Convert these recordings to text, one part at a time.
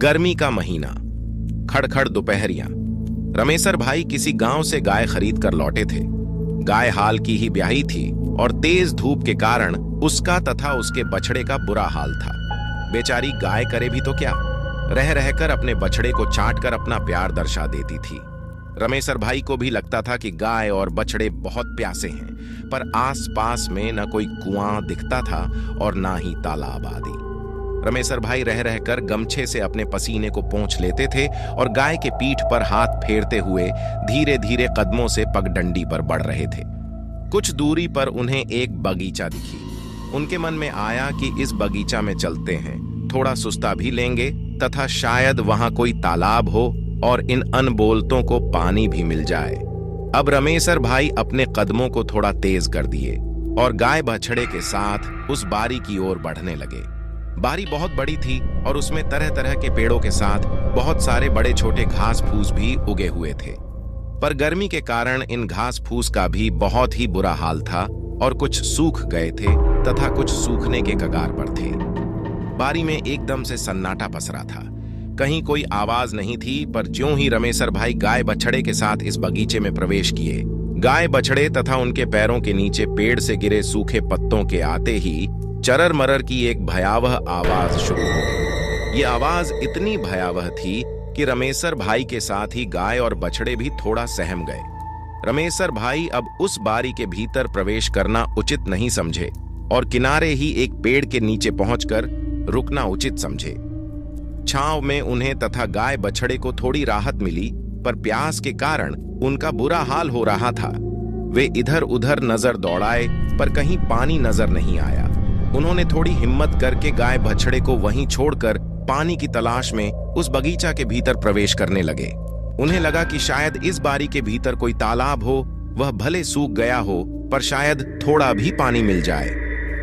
गर्मी का महीना, खड़खड़ दोपहरियां। रमेसर भाई किसी गांव से गाय खरीद कर लौटे थे। गाय हाल की ही ब्याही थी और तेज धूप के कारण उसका तथा उसके बछड़े का बुरा हाल था। बेचारी गाय करे भी तो क्या, रह रहकर अपने बछड़े को चाट कर अपना प्यार दर्शा देती थी। रमेसर भाई को भी लगता था कि गाय और बछड़े बहुत प्यासे हैं, पर आसपास में न कोई कुआं दिखता था और ना ही तालाब आदि। रमेसर भाई रह रहकर गमछे से अपने पसीने को पोंछ लेते थे और गाय के पीठ पर हाथ फेरते हुए धीरे धीरे कदमों से पगडंडी पर बढ़ रहे थे। कुछ दूरी पर उन्हें एक बगीचा दिखी। उनके मन में आया कि इस बगीचा में चलते हैं, थोड़ा सुस्ता भी लेंगे तथा शायद वहां कोई तालाब हो और इन अनबोलतों को पानी भी मिल जाए। अब रमेसर भाई अपने कदमों को थोड़ा तेज कर दिए और गाय बछड़े के साथ उस बारी की ओर बढ़ने लगे। बारी बहुत बड़ी थी और उसमें तरह तरह के पेड़ों के साथ बहुत सारे बड़े छोटे घास फूस भी उगे हुए थे, पर गर्मी के कारण इन घास फूस का भी बहुत ही बुरा हाल था और कुछ सूख गए थे तथा कुछ सूखने के कगार पर थे। बारी में एकदम से सन्नाटा पसरा था। कहीं कोई आवाज नहीं थी, पर ज्यों ही रमेसर भाई गाय बछड़े के साथ इस बगीचे में प्रवेश किए, गाय बछड़े तथा उनके पैरों के नीचे पेड़ से गिरे सूखे पत्तों के आते ही चरर मरर की एक भयावह आवाज शुरू हो गई। ये आवाज इतनी भयावह थी कि रमेसर भाई के साथ ही गाय और बछड़े भी थोड़ा सहम गए। रमेसर भाई अब उस बारी के भीतर प्रवेश करना उचित नहीं समझे और किनारे ही एक पेड़ के नीचे पहुंचकर रुकना उचित समझे। छांव में उन्हें तथा गाय बछड़े को थोड़ी राहत मिली, पर प्यास के कारण उनका बुरा हाल हो रहा था। वे इधर उधर नजर दौड़ाए, पर कहीं पानी नजर नहीं आया। उन्होंने थोड़ी हिम्मत करके गाय बछड़े को वहीं छोड़कर पानी की तलाश में उस बगीचा के भीतर प्रवेश करने लगे। उन्हें लगा कि शायद इस बारी के भीतर कोई तालाब हो, वह भले सूख गया हो, पर शायद थोड़ा भी पानी मिल जाए।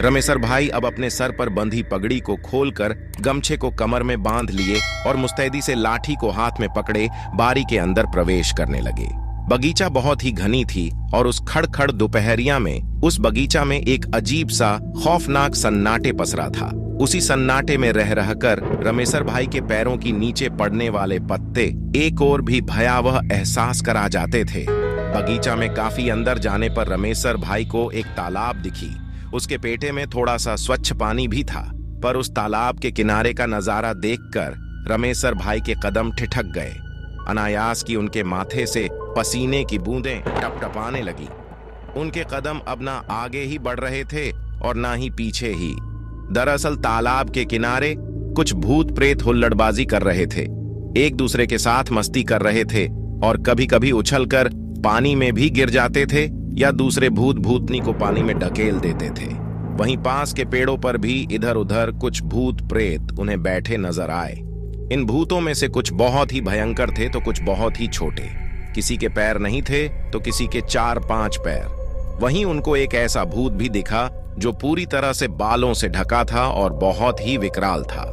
रमेसर भाई अब अपने सर पर बंधी पगड़ी को खोलकर गमछे को कमर में बांध लिए और मुस्तैदी से लाठी को हाथ में पकड़े बारी के अंदर प्रवेश करने लगे। बगीचा बहुत ही घनी थी और उस खड़खड़ दोपहरिया में उस बगीचा में एक अजीब सा खौफनाक सन्नाटे पसरा था। उसी सन्नाटे में रह रहकर रमेसर भाई के पैरों की नीचे पड़ने वाले पत्ते एक और भी भयावह एहसास करा जाते थे। बगीचा में काफी अंदर जाने पर रमेसर भाई को एक तालाब दिखी। उसके पेटे में थोड़ा सा स्वच्छ पानी भी था, पर उस तालाब के किनारे का नजारा देखकर रमेसर भाई के कदम ठिठक गए। अनायास की उनके माथे से पसीने की बूंदें टपटपाने लगी। उनके कदम अब ना आगे ही बढ़ रहे थे और ना ही पीछे ही। दरअसल तालाब के किनारे कुछ भूत प्रेत हुल्लड़बाजी कर रहे थे, एक दूसरे के साथ मस्ती कर रहे थे और कभी कभी उछलकर पानी में भी गिर जाते थे या दूसरे भूत भूतनी को पानी में ढकेल देते थे। वहीं पास के पेड़ों पर भी इधर उधर कुछ भूत प्रेत उन्हें बैठे नजर आए। इन भूतों में से कुछ बहुत ही भयंकर थे तो कुछ बहुत ही छोटे। किसी के पैर नहीं थे तो किसी के 4-5 पैर। वहीं उनको एक ऐसा भूत भी दिखा जो पूरी तरह से बालों से ढका था और बहुत ही विकराल था।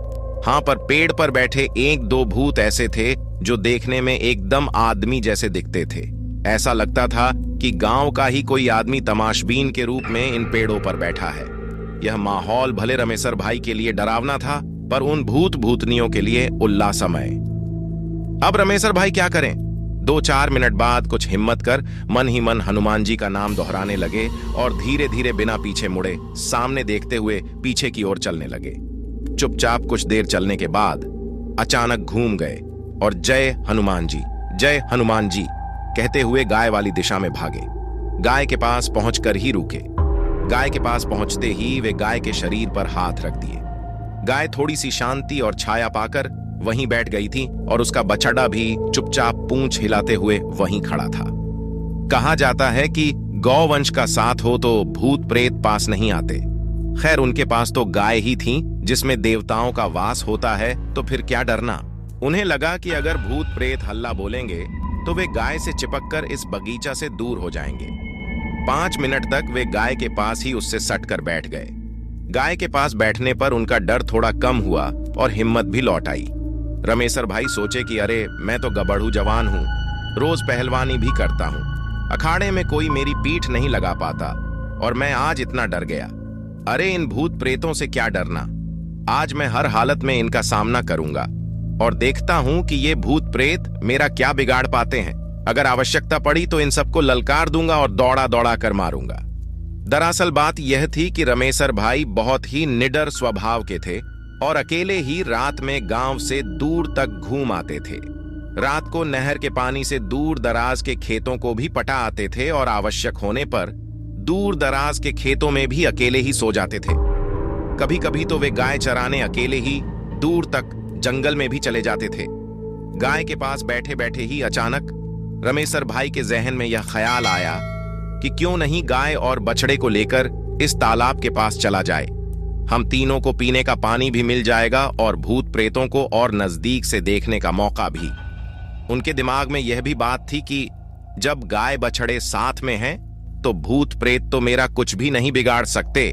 हाँ, पर पेड़ पर बैठे 1-2 भूत ऐसे थे जो देखने में एकदम आदमी जैसे दिखते थे। ऐसा लगता था कि गांव का ही कोई आदमी तमाशबीन के रूप में इन पेड़ों पर बैठा है। यह माहौल भले रमेसर भाई के लिए डरावना था, पर उन भूत भूतनियों के लिए उल्लासमय। अब रमेसर भाई क्या करें? 2-4 मिनट बाद कुछ हिम्मत कर मन ही मन हनुमान जी का नाम दोहराने लगे और धीरे धीरे बिना पीछे मुड़े सामने देखते हुए पीछे की ओर चलने लगे। चुपचाप कुछ देर चलने के बाद अचानक घूम गए और जय हनुमान जी कहते हुए गाय वाली दिशा में भागे। गाय के पास पहुंचकर ही रुके। गाय के पास पहुंचते ही वे गाय के शरीर पर हाथ रख दिए। गाय थोड़ी सी शांति और छाया पाकर वहीं बैठ गई थी और उसका बछड़ा भी चुपचाप पूंछ हिलाते हुए वहीं खड़ा था। कहा जाता है कि गौवंश का साथ हो तो भूत प्रेत पास नहीं आते। खैर, उनके पास तो गाय ही थी जिसमें देवताओं का वास होता है, तो फिर क्या डरना। उन्हें लगा कि अगर भूत प्रेत हल्ला बोलेंगे तो वे गाय से चिपककर इस बगीचा से दूर हो जाएंगे। 5 मिनट तक वे गाय के पास ही उससे सटकर बैठ गए। गाय के पास बैठने पर उनका डर थोड़ा कम हुआ और हिम्मत भी लौट आई। रमेसर भाई सोचे कि अरे, मैं तो गबड़ू जवान हूँ, रोज पहलवानी भी करता हूँ, अखाड़े में कोई मेरी पीठ नहीं लगा पाता और मैं आज इतना डर गया। अरे, इन भूत प्रेतों से क्या डरना, आज मैं हर हालत में इनका सामना करूंगा। और देखता हूं कि ये भूत प्रेत मेरा क्या बिगाड़ पाते हैं। अगर आवश्यकता पड़ी तो इन सबको ललकार दूंगा और दौड़ा दौड़ा कर मारूंगा। दरअसल बात यह थी कि रमेसर भाई बहुत ही निडर स्वभाव के थे और अकेले ही रात में गांव से दूर तक घूम आते थे। रात को नहर के पानी से दूर दराज के खेतों को भी पटा आते थे और आवश्यक होने पर दूर दराज के खेतों में भी अकेले ही सो जाते थे। कभी कभी तो वे गाय चराने अकेले ही दूर तक जंगल में भी चले जाते थे। गाय के पास बैठे बैठे ही अचानक रमेसर भाई के जहन में यह ख्याल आया कि क्यों नहीं गाय और बछड़े को लेकर इस तालाब के पास चला जाए। हम तीनों को पीने का पानी भी मिल जाएगा और भूत प्रेतों को और नजदीक से देखने का मौका भी। उनके दिमाग में यह भी बात थी कि जब गाय बछड़े साथ में हैं तो भूत प्रेत तो मेरा कुछ भी नहीं बिगाड़ सकते।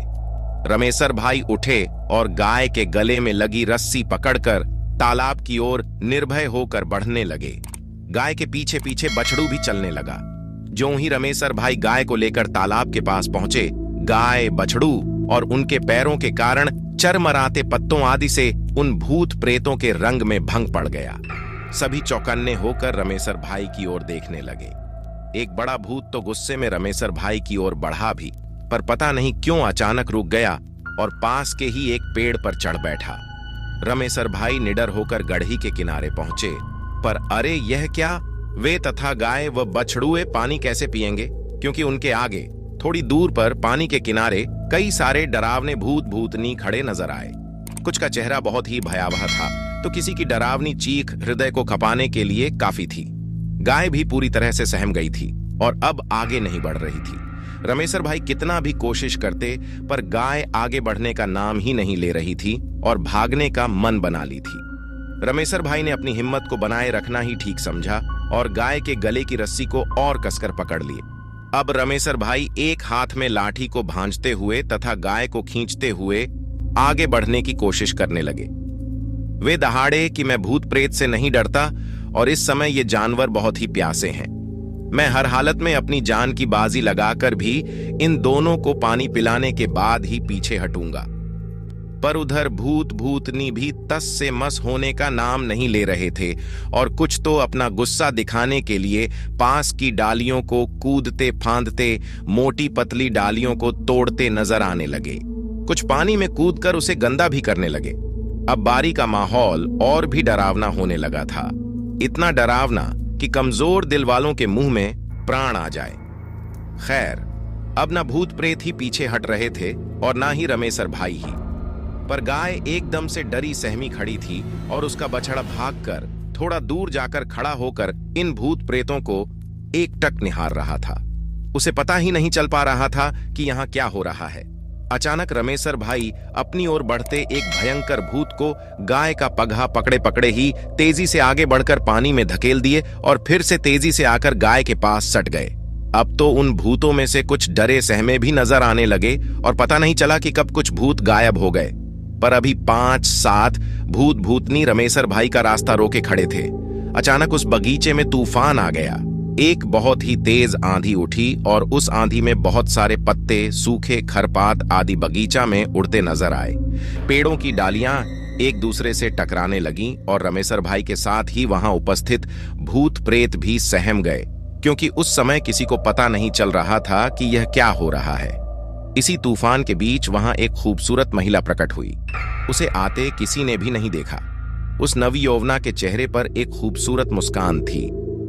रमेसर भाई उठे और गाय के गले में लगी रस्सी पकड़कर तालाब की ओर निर्भय होकर बढ़ने लगे। गाय के पीछे पीछे बछड़ू भी चलने लगा। ज्यों ही रमेसर भाई गाय को लेकर तालाब के पास पहुंचे, गाय, बछड़ू और उनके पैरों के कारण चरमराते पत्तों आदि से उन भूत प्रेतों के रंग में भंग पड़ गया। सभी चौकन्ने होकर रमेसर भाई की ओर देखने लगे। एक बड़ा भूत तो गुस्से में रमेसर भाई की ओर बढ़ा भी, पर पता नहीं क्यों अचानक रुक गया और पास के ही एक पेड़ पर चढ़ बैठा। रमेसर भाई निडर होकर गढ़ी के किनारे पहुंचे, पर अरे यह क्या, वे तथा गाय व बछड़ुए पानी कैसे पिएंगे, क्योंकि उनके आगे थोड़ी दूर पर पानी के किनारे कई सारे डरावने भूत भूतनी खड़े नजर आए। कुछ का चेहरा बहुत ही भयावह था तो किसी की डरावनी चीख हृदय को खपाने के लिए काफी थी। गाय भी पूरी तरह से सहम गई थी और अब आगे नहीं बढ़ रही थी। रमेसर भाई कितना भी कोशिश करते पर गाय आगे बढ़ने का नाम ही नहीं ले रही थी और भागने का मन बना ली थी। रमेसर भाई ने अपनी हिम्मत को बनाए रखना ही ठीक समझा और गाय के गले की रस्सी को और कसकर पकड़ लिए। अब रमेसर भाई एक हाथ में लाठी को भांजते हुए तथा गाय को खींचते हुए आगे बढ़ने की कोशिश करने लगे। वे दहाड़े कि मैं भूत प्रेत से नहीं डरता और इस समय ये जानवर बहुत ही प्यासे हैं। मैं हर हालत में अपनी जान की बाजी लगाकर भी इन दोनों को पानी पिलाने के बाद ही पीछे हटूंगा। पर उधर भूत भूतनी भी तस से मस होने का नाम नहीं ले रहे थे और कुछ तो अपना गुस्सा दिखाने के लिए पास की डालियों को कूदते फांदते मोटी पतली डालियों को तोड़ते नजर आने लगे। कुछ पानी में कूदकर उसे गंदा भी करने लगे। अब बारी का माहौल और भी डरावना होने लगा था, इतना डरावना कि कमजोर दिल वालों के मुंह में प्राण आ जाए। खैर, अब ना भूत प्रेत ही पीछे हट रहे थे और ना ही रमेसर भाई ही, पर गाय एकदम से डरी सहमी खड़ी थी और उसका बछड़ा भागकर थोड़ा दूर जाकर खड़ा होकर इन भूत प्रेतों को एकटक निहार रहा था। उसे पता ही नहीं चल पा रहा था कि यहाँ क्या हो रहा है। अचानक रमेसर भाई अपनी ओर बढ़ते एक भयंकर भूत को गाय का पगहा पकड़े पकड़े ही तेजी से आगे बढ़कर पानी में धकेल दिए और फिर से तेजी से आकर गाय के पास सट गए। अब तो उन भूतों में से कुछ डरे सहमे भी नजर आने लगे और पता नहीं चला कि कब कुछ भूत गायब हो गए। पर अभी 5-7 भूत भूतनी रमेसर भाई का रास्ता रोके खड़े थे। अचानक उस बगीचे में तूफान आ गया। एक बहुत ही तेज आंधी उठी और उस आंधी में बहुत सारे पत्ते, सूखे खरपात आदि बगीचा में उड़ते नजर आए। पेड़ों की डालियां एक दूसरे से टकराने लगीं और रमेसर भाई के साथ ही वहां उपस्थित भूत प्रेत भी सहम गए, क्योंकि उस समय किसी को पता नहीं चल रहा था कि यह क्या हो रहा है। इसी तूफान के बीच वहां एक खूबसूरत महिला प्रकट हुई। उसे आते किसी ने भी नहीं देखा। उस नवयौवना के चेहरे पर एक खूबसूरत मुस्कान थी।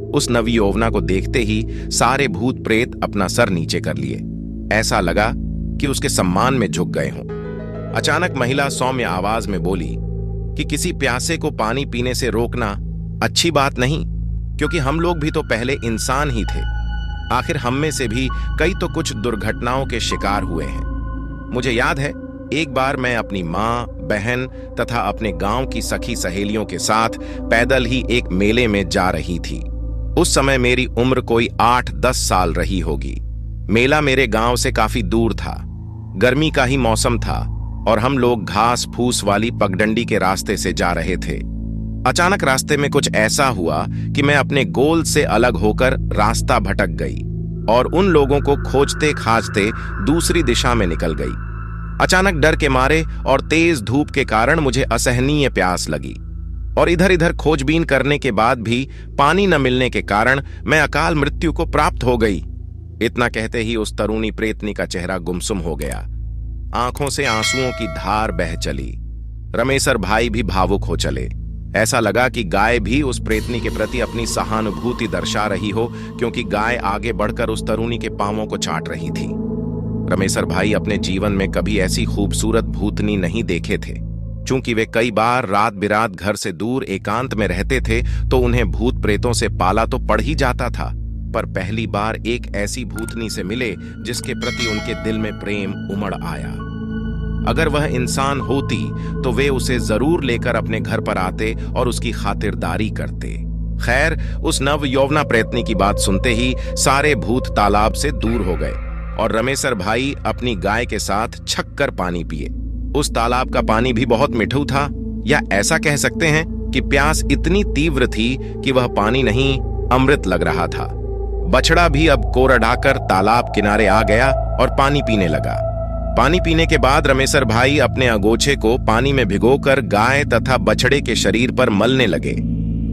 उस नवयौवना को देखते ही सारे भूत प्रेत अपना सर नीचे कर लिए। ऐसा लगा कि उसके सम्मान में झुक गए हों। अचानक महिला सौम्य आवाज में बोली कि किसी प्यासे को पानी पीने से रोकना अच्छी बात नहीं, क्योंकि हम लोग भी तो पहले इंसान ही थे। आखिर हम में से भी कई तो कुछ दुर्घटनाओं के शिकार हुए हैं। मुझे याद है, एक बार मैं अपनी माँ, बहन तथा अपने गांव की सखी सहेलियों के साथ पैदल ही एक मेले में जा रही थी। उस समय मेरी उम्र कोई 8-10 साल रही होगी। मेला मेरे गांव से काफी दूर था। गर्मी का ही मौसम था और हम लोग घास फूस वाली पगडंडी के रास्ते से जा रहे थे। अचानक रास्ते में कुछ ऐसा हुआ कि मैं अपने गोल से अलग होकर रास्ता भटक गई और उन लोगों को खोजते खाजते दूसरी दिशा में निकल गई। अचानक डर के मारे और तेज धूप के कारण मुझे असहनीय प्यास लगी और इधर इधर खोजबीन करने के बाद भी पानी न मिलने के कारण मैं अकाल मृत्यु को प्राप्त हो गई। इतना कहते ही उस तरुणी प्रेतनी का चेहरा गुमसुम हो गया। आंखों से आंसुओं की धार बह चली। रमेसर भाई भी भावुक हो चले। ऐसा लगा कि गाय भी उस प्रेतनी के प्रति अपनी सहानुभूति दर्शा रही हो, क्योंकि गाय आगे बढ़कर उस तरुणी के पांवों को चाट रही थी। रमेसर भाई अपने जीवन में कभी ऐसी खूबसूरत भूतनी नहीं देखे थे। चूंकि वे कई बार रात बिरात घर से दूर एकांत में रहते थे, तो उन्हें भूत प्रेतों से पाला तो पड़ ही जाता था, पर पहली बार एक ऐसी भूतनी से मिले जिसके प्रति उनके दिल में प्रेम उमड़ आया। अगर वह इंसान होती तो वे उसे जरूर लेकर अपने घर पर आते और उसकी खातिरदारी करते। खैर, उस नव यौवना प्रेतनी की बात सुनते ही सारे भूत तालाब से दूर हो गए और रमेसर भाई अपनी गाय के साथ छक कर पानी पिए। उस तालाब का पानी भी बहुत मिठू था, या ऐसा कह सकते हैं कि प्यास इतनी तीव्र थी कि वह पानी नहीं अमृत लग रहा था। बछड़ा भी अब कोरडाकर तालाब किनारे आ गया और पानी पीने लगा। पानी पीने के बाद रमेसर भाई अपने अगोछे को पानी में भिगोकर गाय तथा बछड़े के शरीर पर मलने लगे।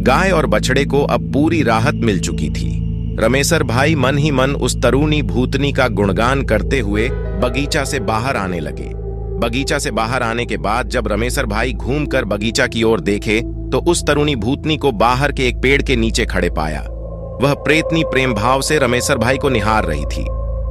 गाय और बछड़े को अब पूरी राहत मिल चुकी थी। रमेसर भाई मन ही मन उस तरुणी भूतनी का गुणगान करते हुए बगीचा से बाहर आने लगे। बगीचा से बाहर आने के बाद जब रमेसर भाई घूमकर बगीचा की ओर देखे तो उस तरुणी भूतनी को बाहर के एक पेड़ के नीचे खड़े पाया। वह प्रेतनी प्रेम भाव से रमेसर भाई को निहार रही थी।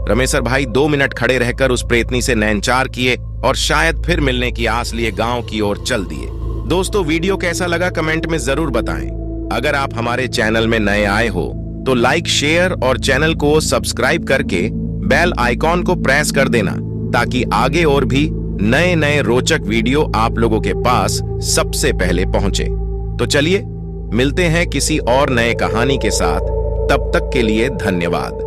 रमेसर भाई 2 मिनट खड़े रहकर उस प्रेतनी से नैनचार किए और शायद फिर मिलने की आस लिए गांव की ओर चल दिए। दोस्तों, वीडियो कैसा लगा कमेंट में जरूर बताएं। अगर आप हमारे चैनल में नए आए हो तो लाइक, शेयर और चैनल को सब्सक्राइब करके बेल आइकॉन को प्रेस कर देना, ताकि आगे और भी नए नए रोचक वीडियो आप लोगों के पास सबसे पहले पहुंचे। तो चलिए मिलते हैं किसी और नए कहानी के साथ। तब तक के लिए धन्यवाद।